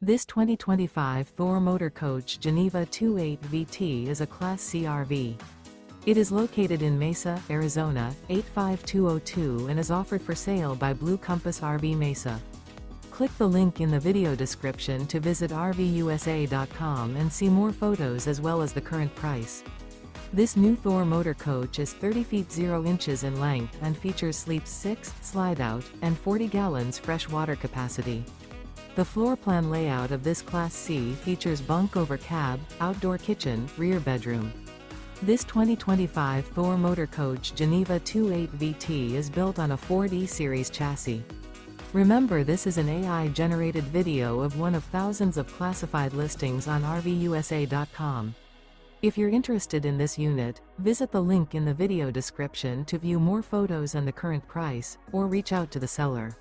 This 2025 Thor Motor Coach Geneva 28 VT is a Class C RV. It is located in Mesa, Arizona, 85202 and is offered for sale by Blue Compass RV Mesa. Click the link in the video description to visit RVUSA.com and see more photos as well as the current price. This new Thor Motor Coach is 30 feet 0 inches in length and features sleeps 6, Slideout, and 40 gallons fresh water capacity. The floor plan layout of this Class C features bunk over cab, outdoor kitchen, rear bedroom. This 2025 Thor Motor Coach Geneva 28 VT is built on a Ford E-Series chassis. Remember, this is an AI-generated video of one of thousands of classified listings on RVUSA.com. If you're interested in this unit, visit the link in the video description to view more photos and the current price, or reach out to the seller.